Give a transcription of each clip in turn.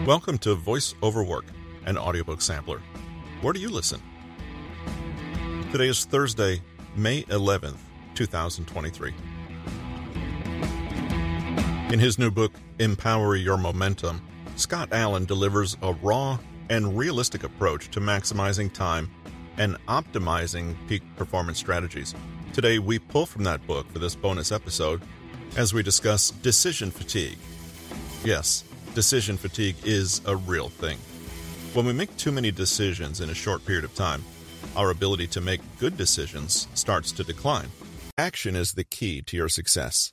Welcome to Voice Over Work, an audiobook sampler. Where do you listen? Today is Thursday, May 11th, 2023. In his new book, Empower Your Momentum, Scott Allan delivers a raw and realistic approach to maximizing time and optimizing peak performance strategies. Today, we pull from that book for this bonus episode as we discuss decision fatigue. Yes, decision fatigue is a real thing. When we make too many decisions in a short period of time, our ability to make good decisions starts to decline. Action is the key to your success.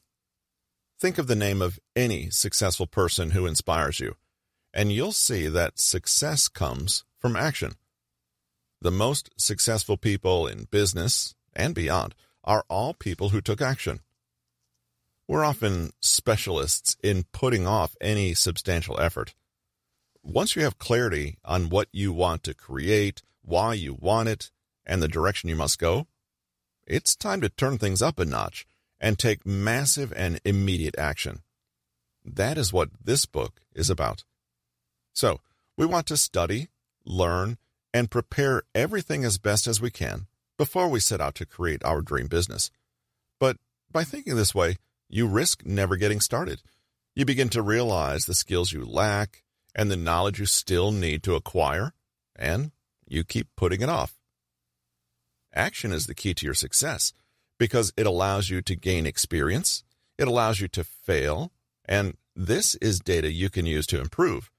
Think of the name of any successful person who inspires you, and you'll see that success comes from action. The most successful people in business and beyond are all people who took action. We're often specialists in putting off any substantial effort. Once you have clarity on what you want to create, why you want it, and the direction you must go, it's time to turn things up a notch and take massive and immediate action. That is what this book is about. So, we want to study, learn, and prepare everything as best as we can before we set out to create our dream business. But by thinking this way, you risk never getting started. You begin to realize the skills you lack and the knowledge you still need to acquire, and you keep putting it off. Action is the key to your success because it allows you to gain experience, it allows you to fail, and this is data you can use to improve.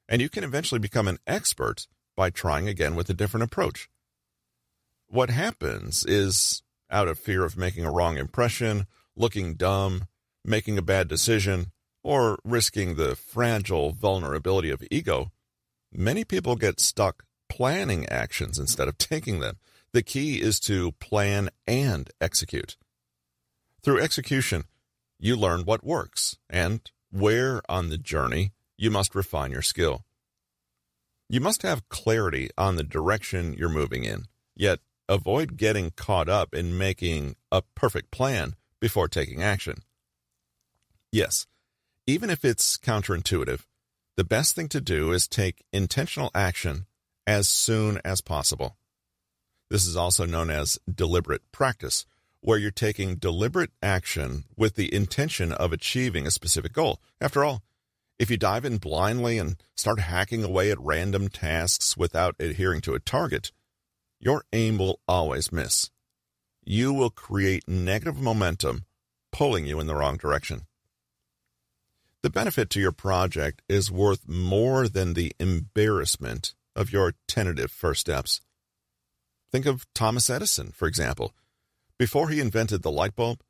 And you can eventually become an expert by trying again with a different approach. What happens is, out of fear of making a wrong impression, looking dumb, making a bad decision, or risking the fragile vulnerability of ego, many people get stuck planning actions instead of taking them. The key is to plan and execute. Through execution, you learn what works and where on the journey you must refine your skill. You must have clarity on the direction you're moving in, yet avoid getting caught up in making a perfect plan before taking action. Yes, even if it's counterintuitive, the best thing to do is take intentional action as soon as possible. This is also known as deliberate practice, where you're taking deliberate action with the intention of achieving a specific goal. After all, if you dive in blindly and start hacking away at random tasks without adhering to a target, your aim will always miss. You will create negative momentum, pulling you in the wrong direction. The benefit to your project is worth more than the embarrassment of your tentative first steps. Think of Thomas Edison, for example. Before he invented the light bulb,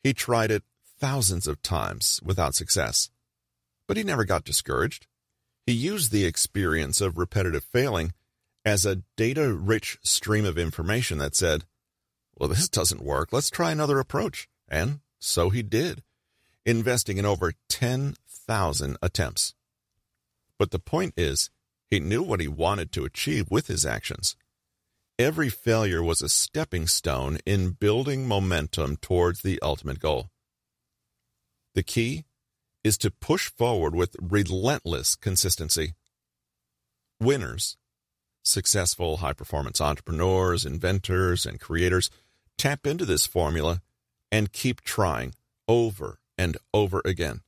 he tried it thousands of times without success. But he never got discouraged. He used the experience of repetitive failing as a data-rich stream of information that said, well, this doesn't work. Let's try another approach. And so he did, investing in over 10,000 attempts. But the point is, he knew what he wanted to achieve with his actions. Every failure was a stepping stone in building momentum towards the ultimate goal. The key is to push forward with relentless consistency. Winners, successful high-performance entrepreneurs, inventors, and creators tap into this formula and keep trying over and over again.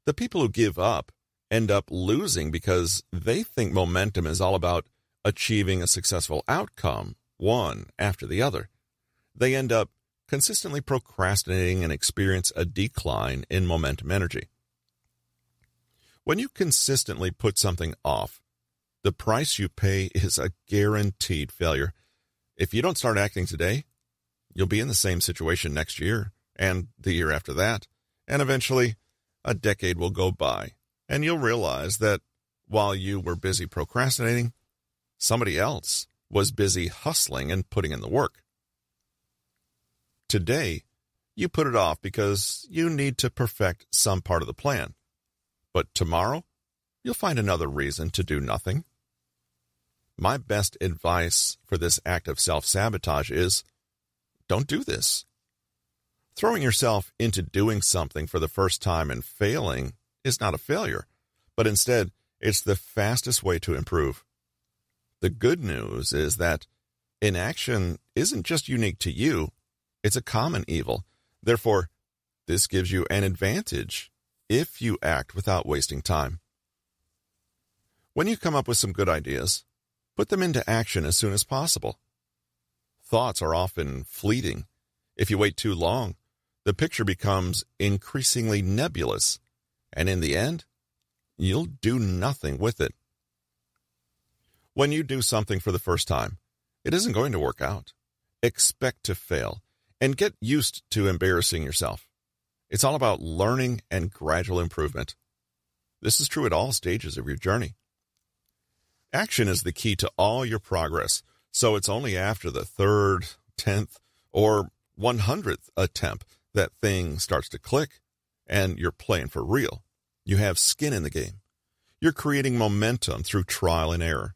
The people who give up end up losing because they think momentum is all about achieving a successful outcome, one after the other. They end up consistently procrastinating and experience a decline in momentum energy. When you consistently put something off, the price you pay is a guaranteed failure. If you don't start acting today, you'll be in the same situation next year and the year after that, and eventually a decade will go by, and you'll realize that while you were busy procrastinating, somebody else was busy hustling and putting in the work. Today, you put it off because you need to perfect some part of the plan. But tomorrow, you'll find another reason to do nothing. My best advice for this act of self-sabotage is, don't do this. Throwing yourself into doing something for the first time and failing is not a failure, but instead It's the fastest way to improve. The good news is that inaction isn't just unique to you, it's a common evil. Therefore, this gives you an advantage if you act without wasting time. When you come up with some good ideas, put them into action as soon as possible. Thoughts are often fleeting. If you wait too long, the picture becomes increasingly nebulous, and in the end, you'll do nothing with it. When you do something for the first time, it isn't going to work out. Expect to fail, and get used to embarrassing yourself. It's all about learning and gradual improvement. This is true at all stages of your journey. Action is the key to all your progress, so it's only after the 3rd, 10th, or 100th attempt that thing starts to click, and you're playing for real. You have skin in the game. You're creating momentum through trial and error.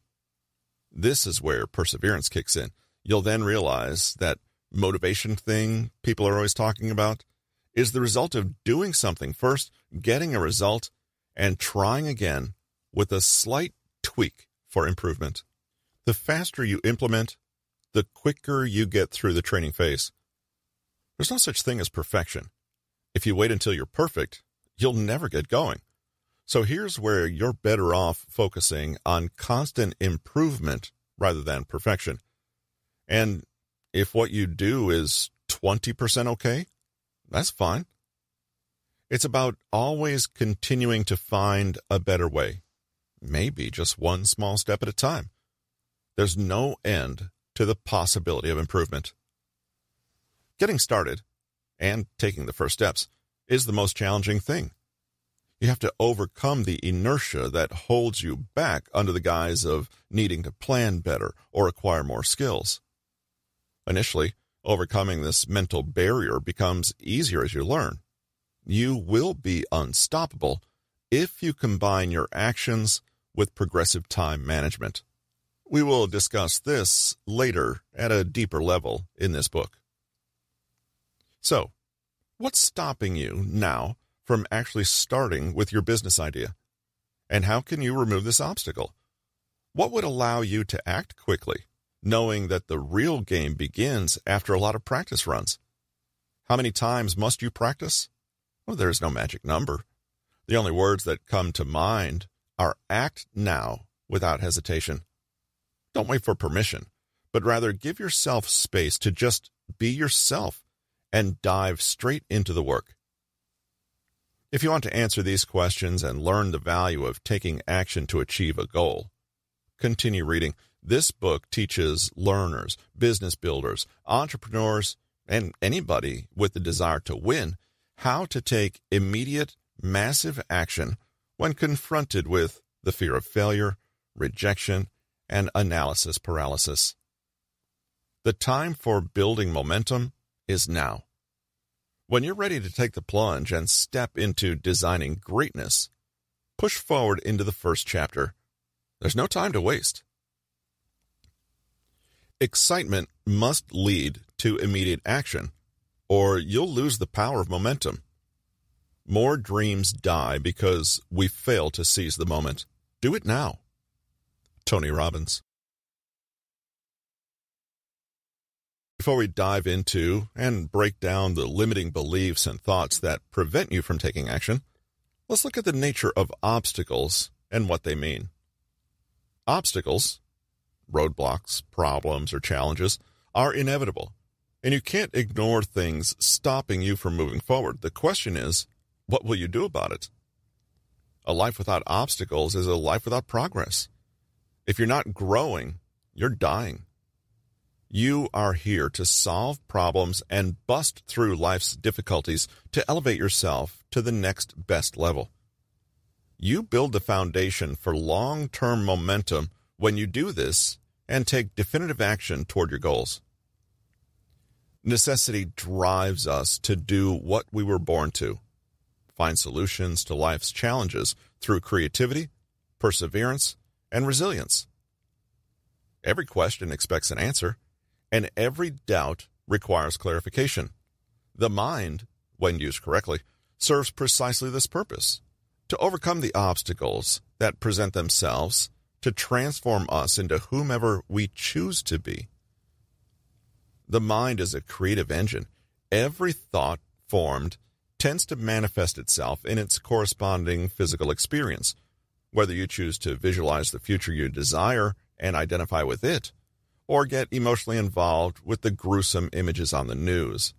This is where perseverance kicks in. You'll then realize that motivation thing people are always talking about is the result of doing something first, getting a result, and trying again with a slight tweak for improvement. The faster you implement, the quicker you get through the training phase. There's no such thing as perfection. If you wait until you're perfect, you'll never get going. So here's where you're better off focusing on constant improvement rather than perfection. And if what you do is 20% okay, that's fine. It's about always continuing to find a better way, maybe just one small step at a time. There's no end to the possibility of improvement. Getting started and taking the first steps is the most challenging thing. You have to overcome the inertia that holds you back under the guise of needing to plan better or acquire more skills. Initially, overcoming this mental barrier becomes easier as you learn. You will be unstoppable if you combine your actions with progressive time management. We will discuss this later at a deeper level in this book. So, what's stopping you now from actually starting with your business idea? And how can you remove this obstacle? What would allow you to act quickly, knowing that the real game begins after a lot of practice runs? How many times must you practice? Well, there is no magic number. The only words that come to mind are act now without hesitation. Don't wait for permission, but rather give yourself space to just be yourself and dive straight into the work. If you want to answer these questions and learn the value of taking action to achieve a goal, continue reading. This book teaches learners, business builders, entrepreneurs, and anybody with the desire to win how to take immediate, massive action when confronted with the fear of failure, rejection, and analysis paralysis. The time for building momentum is now. When you're ready to take the plunge and step into designing greatness, push forward into the first chapter. There's no time to waste. Excitement must lead to immediate action, or you'll lose the power of momentum. More dreams die because we fail to seize the moment. Do it now. Tony Robbins. Before we dive into and break down the limiting beliefs and thoughts that prevent you from taking action, let's look at the nature of obstacles and what they mean. Obstacles, roadblocks, problems, or challenges, are inevitable, and you can't ignore things stopping you from moving forward. The question is, what will you do about it? A life without obstacles is a life without progress. If you're not growing, you're dying. You are here to solve problems and bust through life's difficulties to elevate yourself to the next best level. You build the foundation for long-term momentum when you do this and take definitive action toward your goals. Necessity drives us to do what we were born to. Find solutions to life's challenges through creativity, perseverance, and resilience. Every question expects an answer, and every doubt requires clarification. The mind, when used correctly, serves precisely this purpose, to overcome the obstacles that present themselves to transform us into whomever we choose to be. The mind is a creative engine. Every thought formed tends to manifest itself in its corresponding physical experience, whether you choose to visualize the future you desire and identify with it, or get emotionally involved with the gruesome images on the news.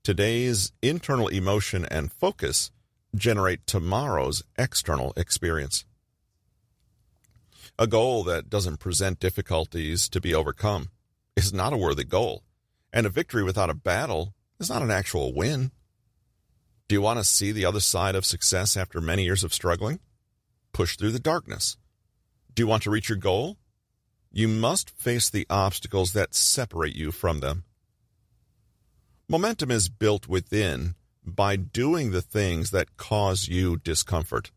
Today's internal emotion and focus generate tomorrow's external experience. A goal that doesn't present difficulties to be overcome is not a worthy goal, and a victory without a battle is not an actual win. Do you want to see the other side of success after many years of struggling? Push through the darkness. Do you want to reach your goal? You must face the obstacles that separate you from them. Momentum is built within by doing the things that cause you discomfort.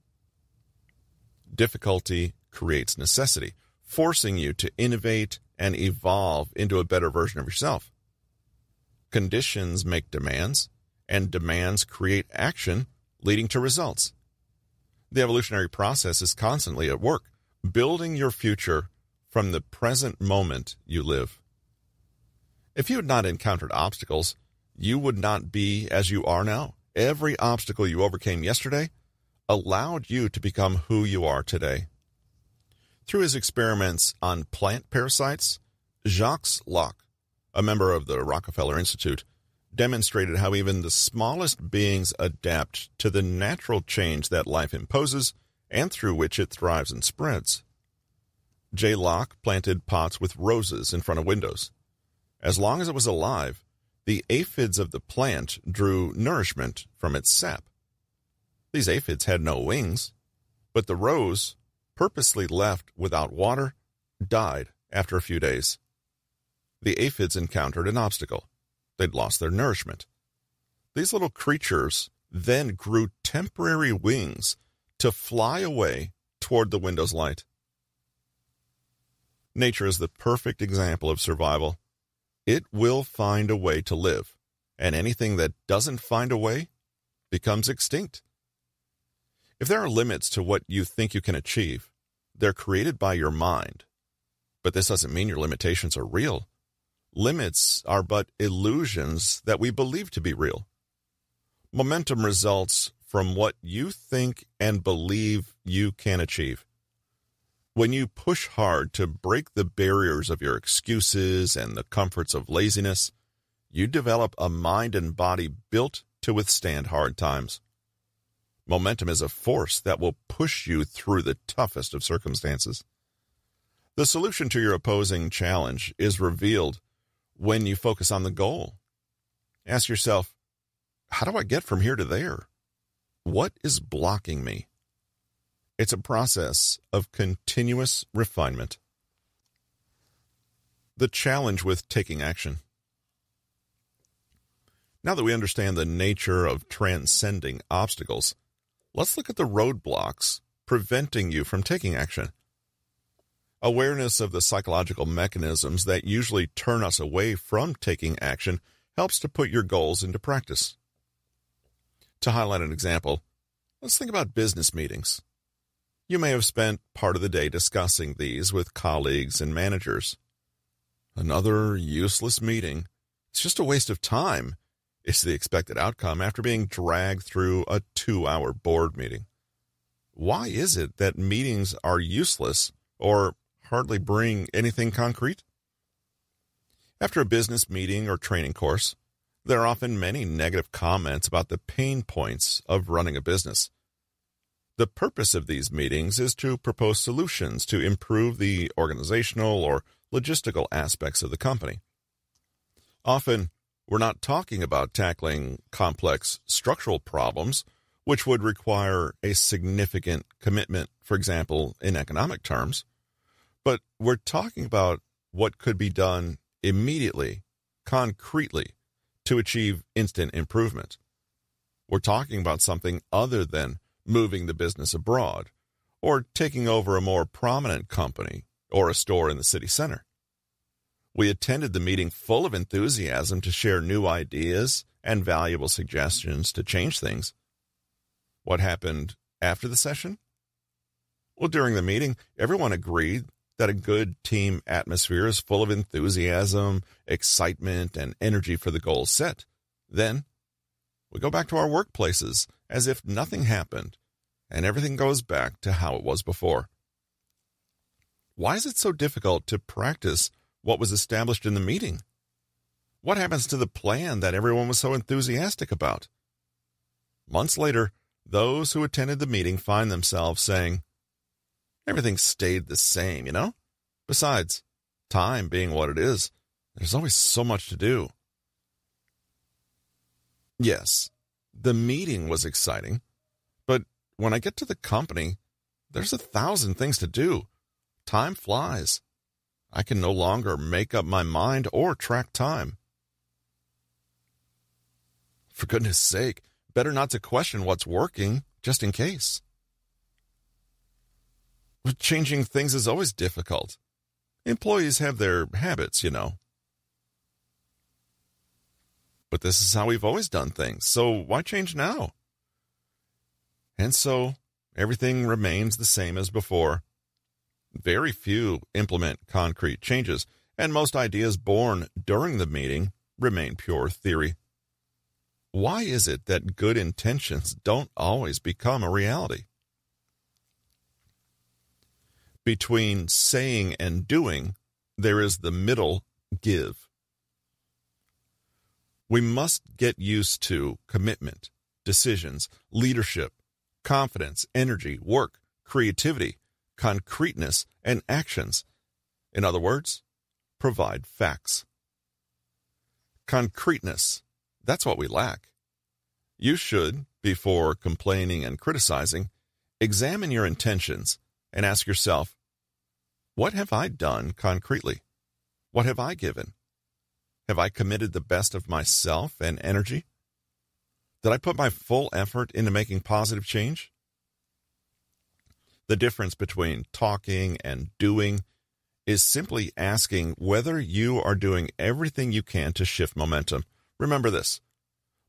Difficulty creates necessity, forcing you to innovate and evolve into a better version of yourself. Conditions make demands, and demands create action, leading to results. The evolutionary process is constantly at work, building your future from the present moment you live. If you had not encountered obstacles, you would not be as you are now. Every obstacle you overcame yesterday allowed you to become who you are today. Through his experiments on plant parasites, Jacques Locke, a member of the Rockefeller Institute, demonstrated how even the smallest beings adapt to the natural change that life imposes and through which it thrives and spreads. J. Locke planted pots with roses in front of windows. As long as it was alive, the aphids of the plant drew nourishment from its sap. These aphids had no wings, but the rose, purposely left without water, died after a few days. The aphids encountered an obstacle. They'd lost their nourishment. These little creatures then grew temporary wings to fly away toward the window's light. Nature is the perfect example of survival. It will find a way to live, and anything that doesn't find a way becomes extinct. If there are limits to what you think you can achieve, they're created by your mind. But this doesn't mean your limitations are real. Limits are but illusions that we believe to be real. Momentum results from what you think and believe you can achieve. When you push hard to break the barriers of your excuses and the comforts of laziness, you develop a mind and body built to withstand hard times. Momentum is a force that will push you through the toughest of circumstances. The solution to your opposing challenge is revealed when you focus on the goal. Ask yourself, how do I get from here to there? What is blocking me? It's a process of continuous refinement. The challenge with taking action. Now that we understand the nature of transcending obstacles, let's look at the roadblocks preventing you from taking action. Awareness of the psychological mechanisms that usually turn us away from taking action helps to put your goals into practice. To highlight an example, let's think about business meetings. You may have spent part of the day discussing these with colleagues and managers. Another useless meeting. It's just a waste of time. It's the expected outcome after being dragged through a 2-hour board meeting. Why is it that meetings are useless or hardly bring anything concrete? After a business meeting or training course, there are often many negative comments about the pain points of running a business. The purpose of these meetings is to propose solutions to improve the organizational or logistical aspects of the company. Often, we're not talking about tackling complex structural problems, which would require a significant commitment, for example, in economic terms, but we're talking about what could be done immediately, concretely, to achieve instant improvement. We're talking about something other than moving the business abroad, or taking over a more prominent company or a store in the city center. We attended the meeting full of enthusiasm to share new ideas and valuable suggestions to change things. What happened after the session? Well, during the meeting, everyone agreed that a good team atmosphere is full of enthusiasm, excitement, and energy for the goals set. Then, we go back to our workplaces as if nothing happened, and everything goes back to how it was before. Why is it so difficult to practice what was established in the meeting? What happens to the plan that everyone was so enthusiastic about? Months later, those who attended the meeting find themselves saying, everything stayed the same, Besides, time being what it is, there's always so much to do. Yes, the meeting was exciting, but when I get to the company, there's 1,000 things to do. Time flies. I can no longer make up my mind or track time. For goodness sake, better not to question what's working, just in case. But changing things is always difficult. Employees have their habits, But this is how we've always done things, so why change now? And so, everything remains the same as before. Very few implement concrete changes, and most ideas born during the meeting remain pure theory. Why is it that good intentions don't always become a reality? Between saying and doing, there is the middle give. We must get used to commitment, decisions, leadership, confidence, energy, work, creativity, concreteness, and actions. In other words, provide facts. Concreteness, that's what we lack. You should, before complaining and criticizing, examine your intentions and ask yourself, what have I done concretely? What have I given? Have I committed the best of myself and energy? Did I put my full effort into making positive change? The difference between talking and doing is simply asking whether you are doing everything you can to shift momentum. Remember this.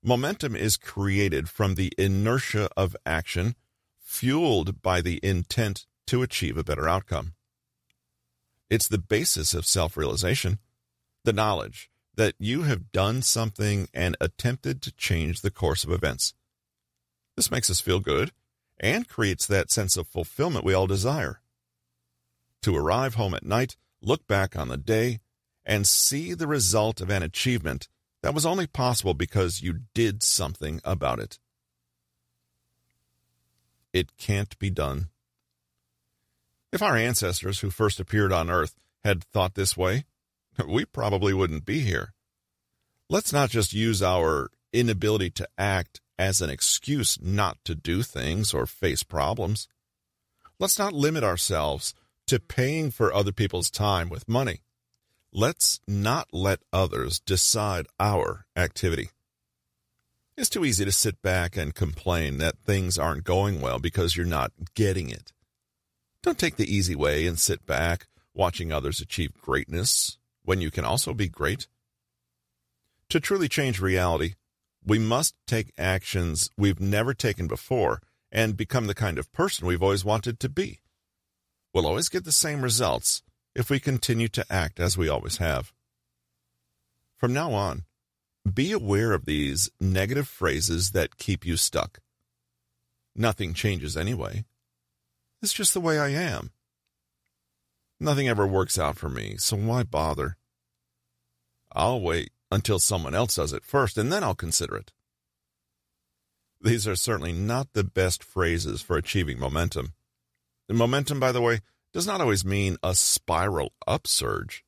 Momentum is created from the inertia of action, fueled by the intent to achieve a better outcome. It's the basis of self-realization, the knowledge that you have done something and attempted to change the course of events. This makes us feel good and creates that sense of fulfillment we all desire. To arrive home at night, look back on the day, and see the result of an achievement that was only possible because you did something about it. It can't be done. If our ancestors who first appeared on Earth had thought this way, we probably wouldn't be here. Let's not just use our inability to act as an excuse not to do things or face problems. Let's not limit ourselves to paying for other people's time with money. Let's not let others decide our activity. It's too easy to sit back and complain that things aren't going well because you're not getting it. Don't take the easy way and sit back watching others achieve greatness when you can also be great. To truly change reality, we must take actions we've never taken before and become the kind of person we've always wanted to be. We'll always get the same results if we continue to act as we always have. From now on, be aware of these negative phrases that keep you stuck. Nothing changes anyway. It's just the way I am. Nothing ever works out for me, so why bother? I'll wait until someone else does it first, and then I'll consider it. These are certainly not the best phrases for achieving momentum. And momentum, by the way, does not always mean a spiral upsurge.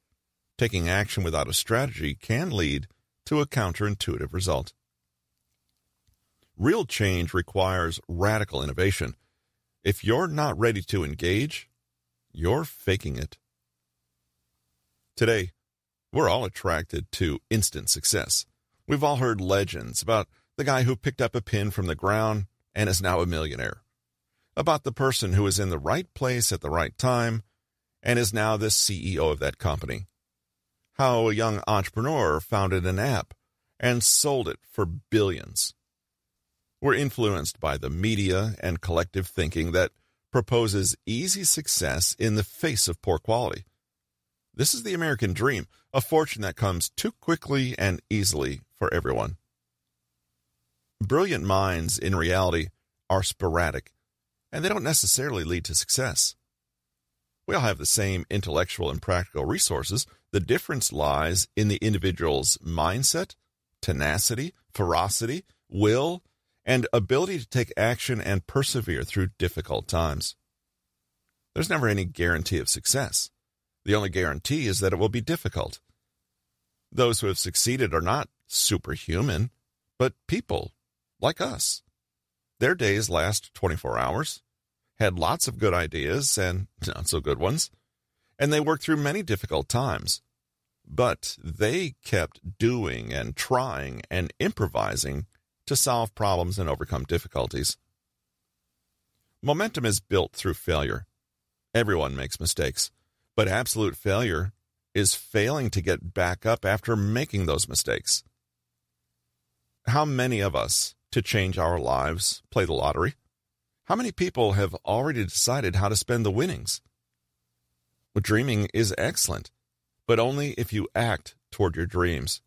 Taking action without a strategy can lead to a counterintuitive result. Real change requires radical innovation. If you're not ready to engage, you're faking it. Today, we're all attracted to instant success. We've all heard legends about the guy who picked up a pin from the ground and is now a millionaire, about the person who is in the right place at the right time and is now the CEO of that company, how a young entrepreneur founded an app and sold it for billions. We're influenced by the media and collective thinking that proposes easy success in the face of poor quality. This is the American dream, a fortune that comes too quickly and easily for everyone. Brilliant minds, in reality, are sporadic, and they don't necessarily lead to success. We all have the same intellectual and practical resources. The difference lies in the individual's mindset, tenacity, ferocity, will, and ability to take action and persevere through difficult times. There's never any guarantee of success. The only guarantee is that it will be difficult. Those who have succeeded are not superhuman, but people like us. Their days last 24 hours, had lots of good ideas and not so good ones, and they worked through many difficult times. But they kept doing and trying and improvising to solve problems and overcome difficulties. Momentum is built through failure. Everyone makes mistakes, but absolute failure is failing to get back up after making those mistakes. How many of us, to change our lives, play the lottery? How many people have already decided how to spend the winnings? Well, dreaming is excellent, but only if you act toward your dreams.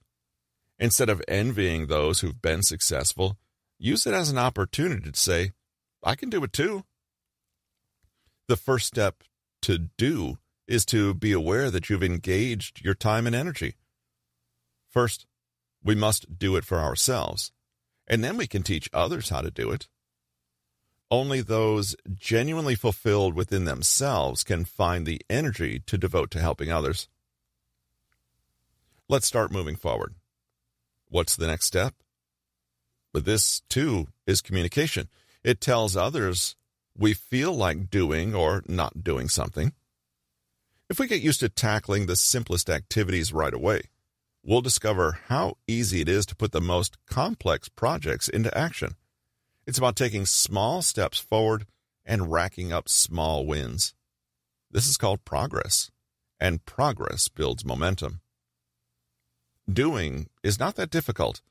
Instead of envying those who've been successful, use it as an opportunity to say, I can do it too. The first step to do is to be aware that you've engaged your time and energy. First, we must do it for ourselves, and then we can teach others how to do it. Only those genuinely fulfilled within themselves can find the energy to devote to helping others. Let's start moving forward. What's the next step? But this, too, is communication. It tells others we feel like doing or not doing something. If we get used to tackling the simplest activities right away, we'll discover how easy it is to put the most complex projects into action. It's about taking small steps forward and racking up small wins. This is called progress, and progress builds momentum. Doing is not that difficult.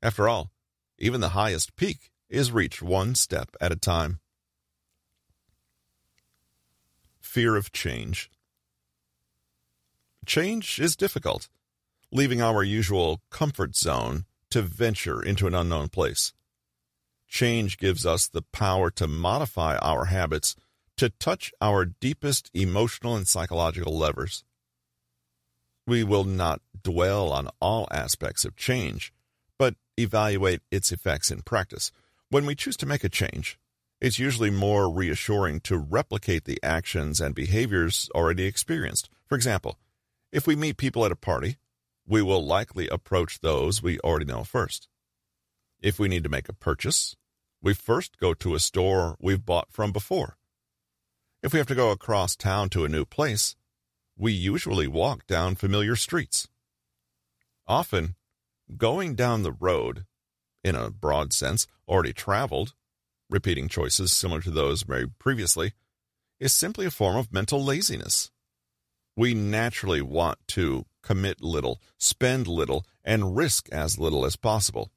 After all, even the highest peak is reached one step at a time. Fear of change. Change is difficult, leaving our usual comfort zone to venture into an unknown place. Change gives us the power to modify our habits, to touch our deepest emotional and psychological levers. We will not dwell on all aspects of change, but evaluate its effects in practice. When we choose to make a change, it's usually more reassuring to replicate the actions and behaviors already experienced. For example, if we meet people at a party, we will likely approach those we already know first. If we need to make a purchase, we first go to a store we've bought from before. If we have to go across town to a new place, we usually walk down familiar streets. Often, going down the road, in a broad sense, already traveled, repeating choices similar to those made previously, is simply a form of mental laziness. We naturally want to commit little, spend little, and risk as little as possible.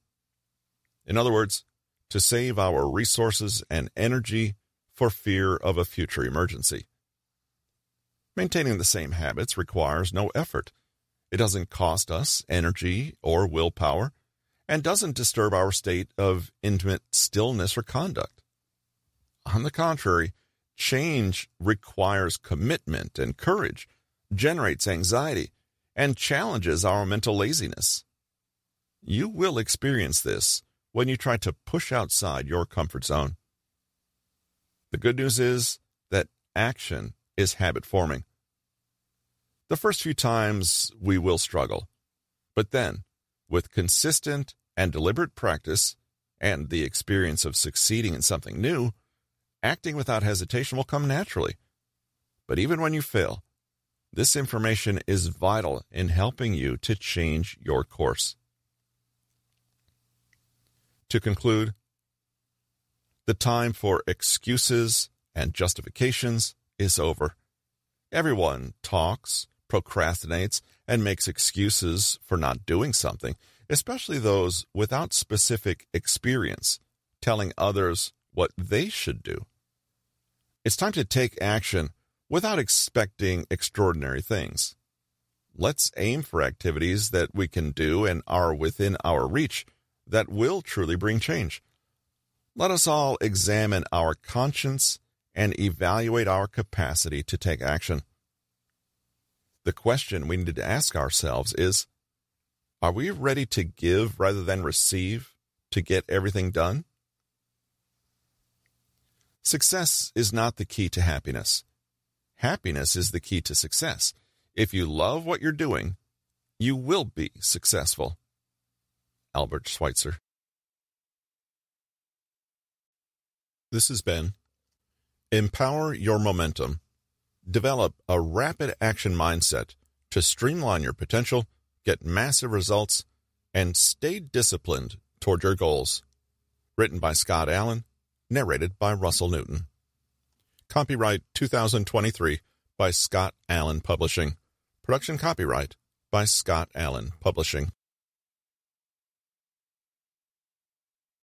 In other words, to save our resources and energy for fear of a future emergency. Maintaining the same habits requires no effort. It doesn't cost us energy or willpower, and doesn't disturb our state of intimate stillness or conduct. On the contrary, change requires commitment and courage, generates anxiety, and challenges our mental laziness. You will experience this when you try to push outside your comfort zone. The good news is that action is habit forming. The first few times we will struggle, but then, with consistent and deliberate practice and the experience of succeeding in something new, acting without hesitation will come naturally. But even when you fail, this information is vital in helping you to change your course. To conclude, the time for excuses and justifications is over. Everyone talks, procrastinates, and makes excuses for not doing something, especially those without specific experience, telling others what they should do. It's time to take action without expecting extraordinary things. Let's aim for activities that we can do and are within our reach that will truly bring change. Let us all examine our conscience and evaluate our capacity to take action. The question we need to ask ourselves is, are we ready to give rather than receive to get everything done? Success is not the key to happiness. Happiness is the key to success. If you love what you're doing, you will be successful. Albert Schweitzer. This has been Empower Your Momentum. Develop a rapid action mindset to streamline your potential, get massive results, and stay disciplined toward your goals. Written by Scott Allan, narrated by Russell Newton. Copyright 2023 by Scott Allan Publishing. Production copyright by Scott Allan Publishing.